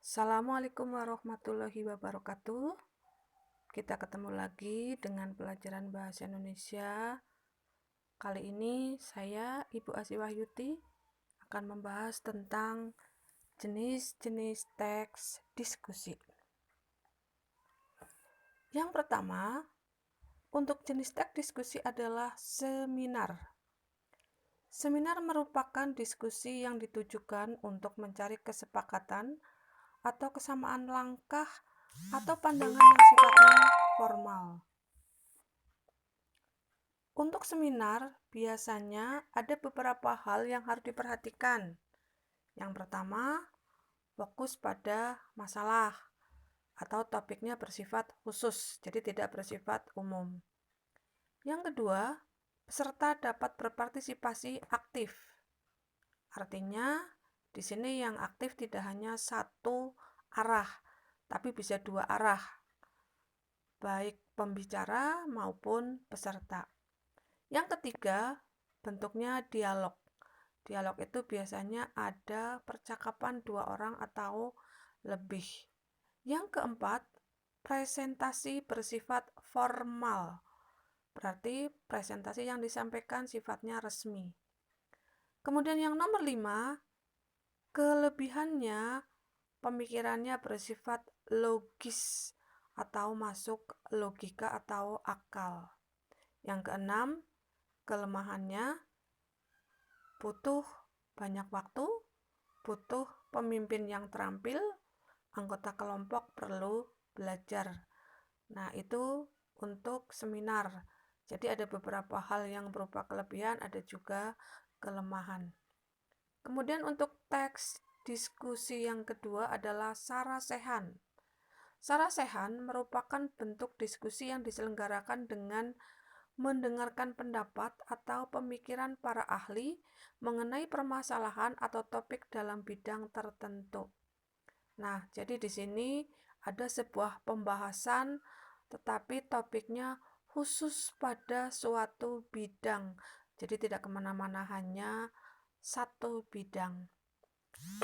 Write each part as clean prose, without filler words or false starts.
Assalamualaikum warahmatullahi wabarakatuh. Kita ketemu lagi dengan pelajaran bahasa Indonesia. Kali ini saya, Ibu Asih Wahyuti, akan membahas tentang jenis-jenis teks diskusi. Yang pertama, untuk jenis teks diskusi adalah seminar. Seminar merupakan diskusi yang ditujukan untuk mencari kesepakatan atau kesamaan langkah atau pandangan yang sifatnya formal. Untuk seminar, biasanya ada beberapa hal yang harus diperhatikan. Yang pertama, fokus pada masalah atau topiknya bersifat khusus, jadi tidak bersifat umum. Yang kedua, peserta dapat berpartisipasi aktif. Artinya, di sini yang aktif tidak hanya satu arah, tapi bisa dua arah, baik pembicara maupun peserta. Yang ketiga, bentuknya dialog. Dialog itu biasanya ada percakapan dua orang atau lebih. Yang keempat, presentasi bersifat formal. Berarti presentasi yang disampaikan sifatnya resmi. Kemudian yang nomor 5, kelebihannya pemikirannya bersifat logis atau masuk logika atau akal. Yang keenam, kelemahannya butuh banyak waktu, butuh pemimpin yang terampil, anggota kelompok perlu belajar. Nah, itu untuk seminar. Jadi ada beberapa hal yang berupa kelebihan, ada juga kelemahan. Kemudian untuk teks diskusi yang kedua adalah sarasehan. Sarasehan merupakan bentuk diskusi yang diselenggarakan dengan mendengarkan pendapat atau pemikiran para ahli mengenai permasalahan atau topik dalam bidang tertentu. Nah, jadi di sini ada sebuah pembahasan, tetapi topiknya khusus pada suatu bidang. Jadi tidak kemana-mana, hanya satu bidang.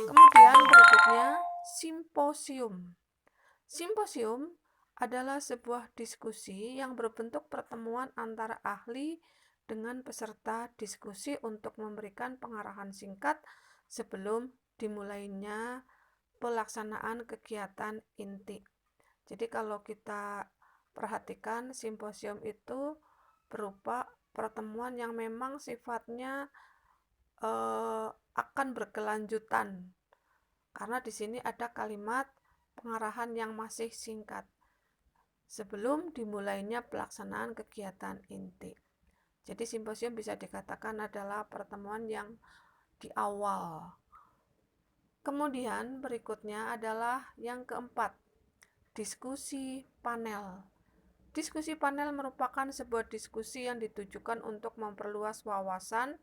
Kemudian berikutnya, simposium. Simposium adalah sebuah diskusi yang berbentuk pertemuan antara ahli dengan peserta diskusi untuk memberikan pengarahan singkat sebelum dimulainya pelaksanaan kegiatan inti. Jadi kalau kita perhatikan, simposium itu berupa pertemuan yang memang sifatnya akan berkelanjutan, karena di sini ada kalimat pengarahan yang masih singkat sebelum dimulainya pelaksanaan kegiatan inti. Jadi simposium bisa dikatakan adalah pertemuan yang di awal. Kemudian berikutnya adalah yang keempat, diskusi panel. Diskusi panel merupakan sebuah diskusi yang ditujukan untuk memperluas wawasan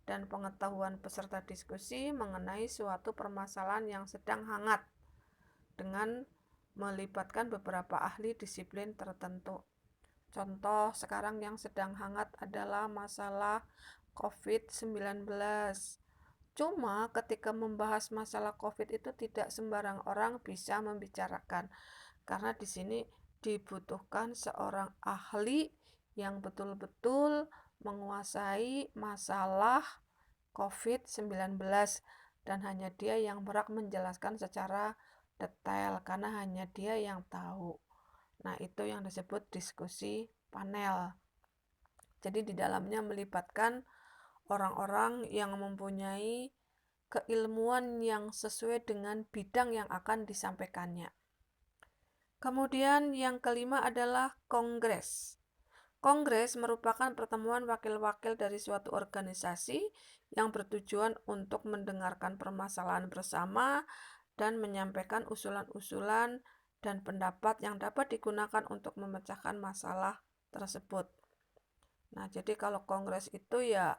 dan pengetahuan peserta diskusi mengenai suatu permasalahan yang sedang hangat dengan melibatkan beberapa ahli disiplin tertentu. Contoh sekarang yang sedang hangat adalah masalah COVID-19. Cuma ketika membahas masalah COVID itu tidak sembarang orang bisa membicarakan, karena di sini dibutuhkan seorang ahli yang betul-betul menguasai masalah COVID-19 dan hanya dia yang berhak menjelaskan secara detail karena hanya dia yang tahu. Nah, itu yang disebut diskusi panel. Jadi di dalamnya melibatkan orang-orang yang mempunyai keilmuan yang sesuai dengan bidang yang akan disampaikannya. Kemudian yang kelima adalah kongres. Kongres merupakan pertemuan wakil-wakil dari suatu organisasi yang bertujuan untuk mendengarkan permasalahan bersama dan menyampaikan usulan-usulan dan pendapat yang dapat digunakan untuk memecahkan masalah tersebut. Nah, jadi kalau kongres itu ya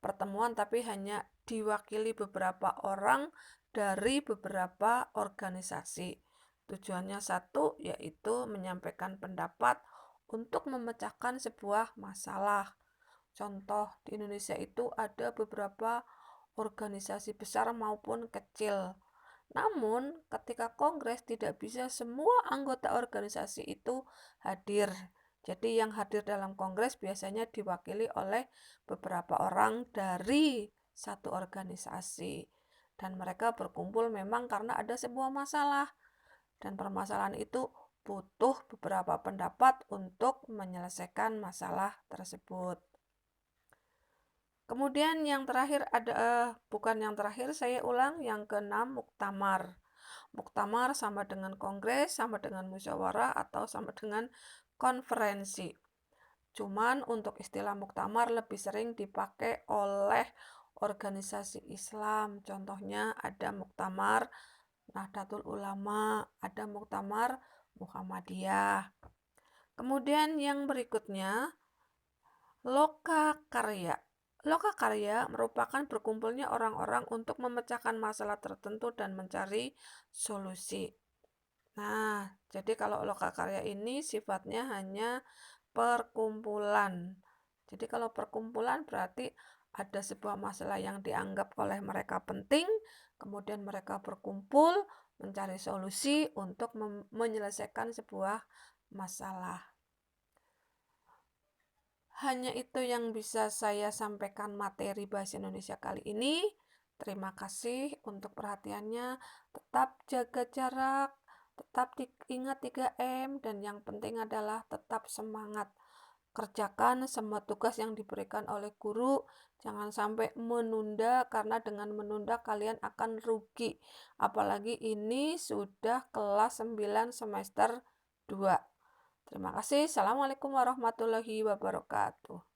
pertemuan tapi hanya diwakili beberapa orang dari beberapa organisasi. Tujuannya satu, yaitu menyampaikan pendapat untuk memecahkan sebuah masalah. Contoh di Indonesia itu ada beberapa organisasi besar maupun kecil. Namun, ketika kongres tidak bisa semua anggota organisasi itu hadir. Jadi yang hadir dalam kongres biasanya diwakili oleh beberapa orang dari satu organisasi. Dan mereka berkumpul memang karena ada sebuah masalah. Dan permasalahan itu butuh beberapa pendapat untuk menyelesaikan masalah tersebut. Kemudian yang terakhir bukan yang terakhir, saya ulang, yang keenam, muktamar. Muktamar sama dengan kongres, sama dengan musyawarah, atau sama dengan konferensi. Cuman untuk istilah muktamar lebih sering dipakai oleh organisasi Islam. Contohnya ada muktamar Nahdlatul Ulama, ada muktamar Muhammadiyah. Kemudian yang berikutnya, lokakarya. Lokakarya merupakan berkumpulnya orang-orang untuk memecahkan masalah tertentu dan mencari solusi. Nah, jadi kalau lokakarya ini sifatnya hanya perkumpulan. Jadi kalau perkumpulan berarti ada sebuah masalah yang dianggap oleh mereka penting, kemudian mereka berkumpul mencari solusi untuk menyelesaikan sebuah masalah. Hanya itu yang bisa saya sampaikan materi Bahasa Indonesia kali ini. Terima kasih untuk perhatiannya. Tetap jaga jarak, tetap ingat 3M, dan yang penting adalah tetap semangat. Kerjakan semua tugas yang diberikan oleh guru. Jangan sampai menunda, karena dengan menunda kalian akan rugi. Apalagi ini sudah kelas 9 semester 2. Terima kasih. Assalamualaikum warahmatullahi wabarakatuh.